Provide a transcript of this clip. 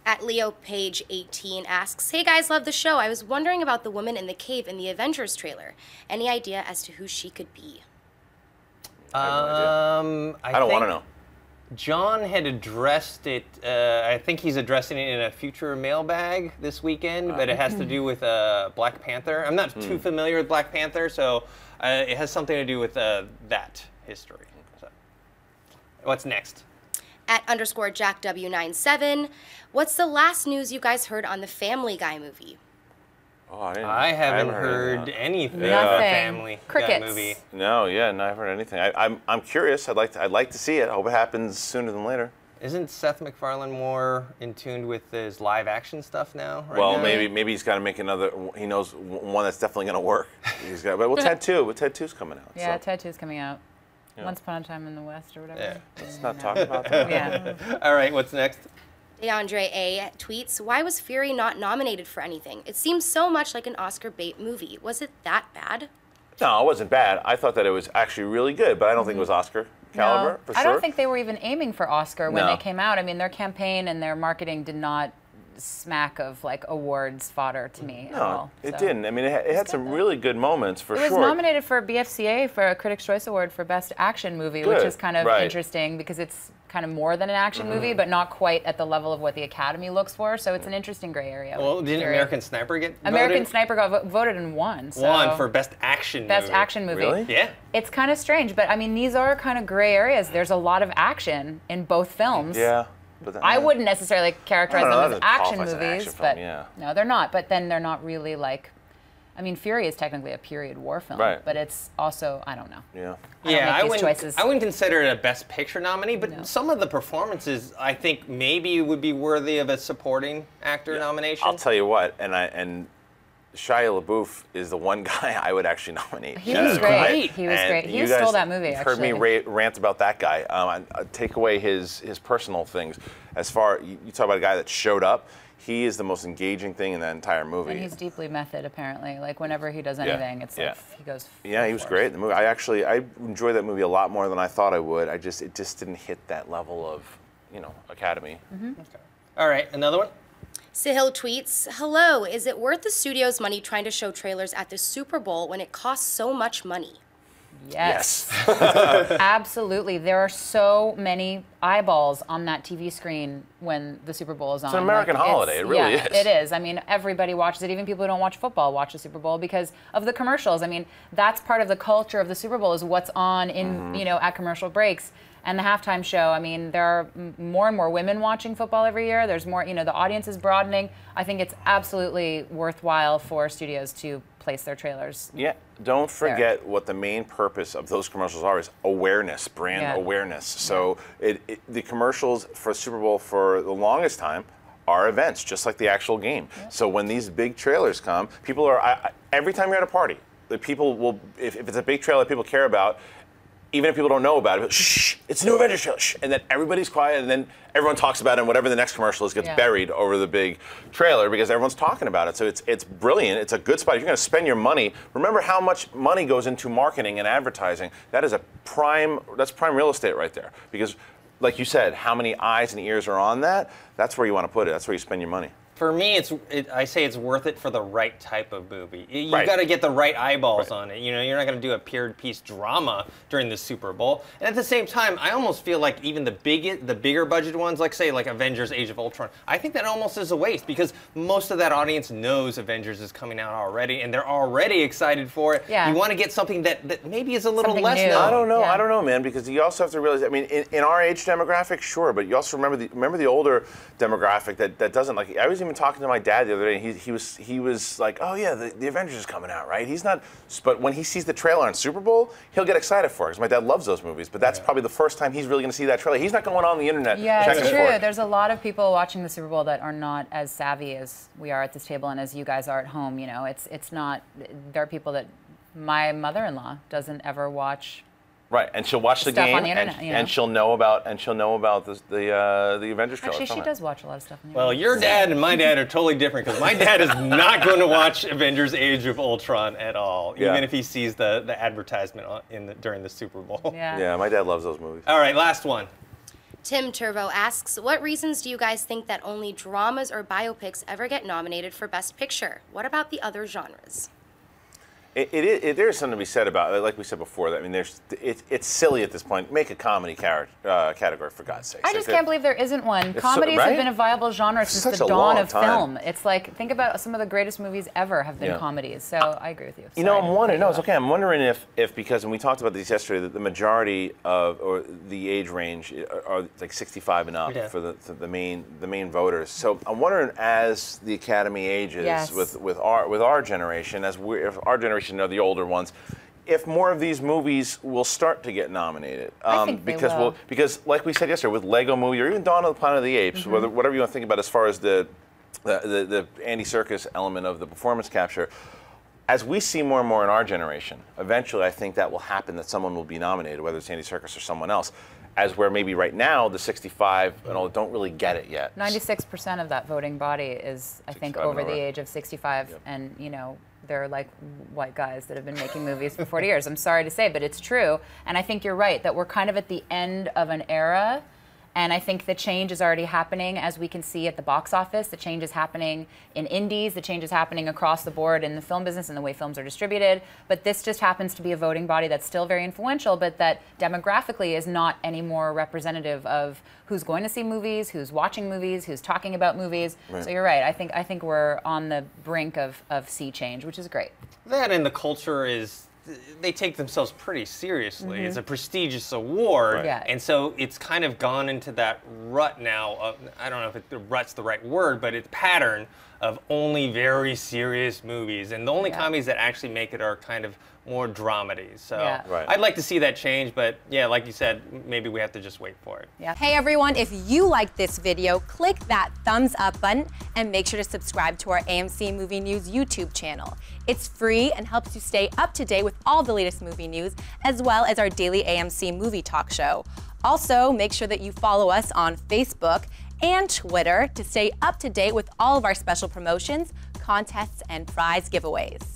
At Leo Page 18 asks, "Hey guys, love the show. I was wondering about the woman in the cave in the Avengers trailer. Any idea as to who she could be?" I don't want to know. John had addressed it. I think he's addressing it in a future mailbag this weekend, but it has to do with Black Panther. I'm not too familiar with Black Panther, so it has something to do with that history. So, what's next? At _JackW97, what's the last news you guys heard on the Family Guy movie? Oh, I haven't heard anything Nothing. about the Family Crickets. Guy movie. No, yeah, no, I haven't heard anything. I'm curious. I'd like to see it. I hope it happens sooner than later. Isn't Seth MacFarlane more in tune with his live action stuff now? Well, now? maybe he's got to make another. He knows one that's definitely going to work. He's got. But Ted 2. But Ted 2's coming out. Yeah, so. Ted 2's coming out. Yeah. Once Upon a Time in the West or whatever. Yeah. Let's not talk about that. Yeah. All right, what's next? DeAndre A. tweets, "Why was Fury not nominated for anything? It seems so much like an Oscar bait movie. Was it that bad?" No, it wasn't bad. I thought that it was actually really good, but I don't think it was Oscar caliber, No, for sure. I don't think they were even aiming for Oscar when No. they came out. I mean, their campaign and their marketing did not smack of like awards fodder to me at all. No, it So. didn't. I mean, it had some really good moments, for It was sure. nominated for BFCA for a Critics' Choice Award for Best Action Movie, which Good, is kind of right. interesting because it's kind of more than an action movie, but not quite at the level of what the Academy looks for. So it's an interesting gray area. Well, with didn't Fury. American Sniper get American voted? Sniper got voted and won. So Won for Best Action Best Movie. Action Movie. Really? Yeah. It's kind of strange, but I mean, these are kind of gray areas. There's a lot of action in both films. Yeah. But I wouldn't necessarily characterize I don't know, them that as doesn't action qualify as an movies, action but film, yeah. no, they're not. But then they're not really like, I mean, Fury is technically a period war film, Right. but it's also, I don't know. Yeah. I don't make these choices. I wouldn't consider it a Best Picture nominee, but some of the performances I think maybe would be worthy of a supporting actor nomination. I'll tell you what, and Shia LaBeouf is the one guy I would actually nominate. He was great. He was And great. He you stole guys that movie, heard me rant about that guy. I take away his personal things. As far you talk about a guy that showed up, he is the most engaging thing in that entire movie. And he's deeply method, apparently. Like whenever he does anything, it's like he goes. Yeah, he was great in the movie. I enjoyed that movie a lot more than I thought I would. It just didn't hit that level of, Academy. Okay. All right, another one. Sahil tweets, "Hello, is it worth the studio's money trying to show trailers at the Super Bowl when it costs so much money?" Yes. Absolutely. There are so many eyeballs on that TV screen when the Super Bowl is on. It's an American holiday. It really is. It is. I mean, everybody watches it. Even people who don't watch football watch the Super Bowl because of the commercials. I mean, that's part of the culture of the Super Bowl is what's on in, at commercial breaks. And the halftime show, I mean, there are more and more women watching football every year. There's more, the audience is broadening. I think it's absolutely worthwhile for studios to place their trailers. Yeah, don't forget what the main purpose of those commercials are is awareness, brand awareness. So the commercials for Super Bowl for the longest time are events, just like the actual game. Yeah. So when these big trailers come, people are, every time you're at a party, the people will, if it's a big trailer people care about, even if people don't know about it, shh, it's a new Avengers trailer, shh, and then everybody's quiet, and then everyone talks about it, and whatever the next commercial is gets buried over the big trailer because everyone's talking about it. So it's brilliant. It's a good spot. If you're going to spend your money, remember how much money goes into marketing and advertising. That's prime real estate right there. Because, like you said, how many eyes and ears are on that? That's where you want to put it. That's where you spend your money. For me, I say it's worth it for the right type of movie. You got to get the right eyeballs on it. You're not going to do a period piece drama during the Super Bowl. And at the same time, I almost feel like even the bigger budget ones, like say like Avengers: Age of Ultron, I think that almost is a waste because most of that audience knows Avengers is coming out already, and they're already excited for it. Yeah. You want to get something that maybe is a little Something less new. known. I don't know, man, because you also have to realize. I mean, in our age demographic, sure, but you also remember the older demographic that doesn't like. I was even talking to my dad the other day, and he was like, "Oh yeah, the Avengers is coming out, right?" He's not, but when he sees the trailer on Super Bowl, he'll get excited for it because my dad loves those movies. But that's probably the first time he's really going to see that trailer. He's not going on the internet. Yeah, checking it's for true. it. There's a lot of people watching the Super Bowl that are not as savvy as we are at this table and as you guys are at home. It's not. There are people that my mother-in-law doesn't ever watch Right, and she'll watch the Stuff game, on the internet, and she'll know about the Avengers trailer. Actually, she does watch a lot of stuff on the Well, internet. your dad and my dad are totally different because my dad is not going to watch Avengers: Age of Ultron at all, even if he sees the advertisement during the Super Bowl. Yeah, my dad loves those movies. All right, last one. Tim Turbo asks, what reasons do you guys think that only dramas or biopics ever get nominated for Best Picture? What about the other genres? There's something to be said about it. Like we said before, I mean, it's silly at this point. Make a comedy category, for God's sake. I just can't believe there isn't one. It's Comedies right? have been a viable genre since Such the a dawn long of time. film. It's like, think about some of the greatest movies ever have been comedies. So I agree with you. You know, I'm wondering. No, it's okay. I'm wondering if because, and we talked about this yesterday, that the majority of or the age range are like 65 and up for the main voters. So I'm wondering, as the Academy ages with our generation, if our generation are the older ones, if more of these movies will start to get nominated. I think they will. Because like we said yesterday, with Lego Movie or even Dawn of the Planet of the Apes, whatever you want to think about as far as the Andy Serkis element of the performance capture, as we see more and more in our generation, eventually I think that will happen, that someone will be nominated, whether it's Andy Serkis or someone else. As where maybe right now the 65 and all don't really get it yet. 96% of that voting body is, I think, over the age of 65, and you know, they're like white guys that have been making movies for 40 years. I'm sorry to say, but it's true. And I think you're right that we're kind of at the end of an era. And I think the change is already happening, as we can see at the box office. The change is happening in indies. The change is happening across the board in the film business and the way films are distributed. But this just happens to be a voting body that's still very influential, but that demographically is not any more representative of who's going to see movies, who's watching movies, who's talking about movies. Right. So you're right. I think we're on the brink of sea change, which is great. That and the culture is, they take themselves pretty seriously. It's a prestigious award, and so it's kind of gone into that rut now of, I don't know if the rut's the right word, but it's pattern of only very serious movies, and the only comedies that actually make it are kind of more dramedies. So I'd like to see that change, but yeah, like you said, maybe we have to just wait for it. Hey everyone, if you liked this video, click that thumbs up button and make sure to subscribe to our AMC Movie News YouTube channel. It's free and helps you stay up to date with all the latest movie news, as well as our daily AMC movie talk show. Also, make sure that you follow us on Facebook and Twitter to stay up to date with all of our special promotions, contests, and prize giveaways.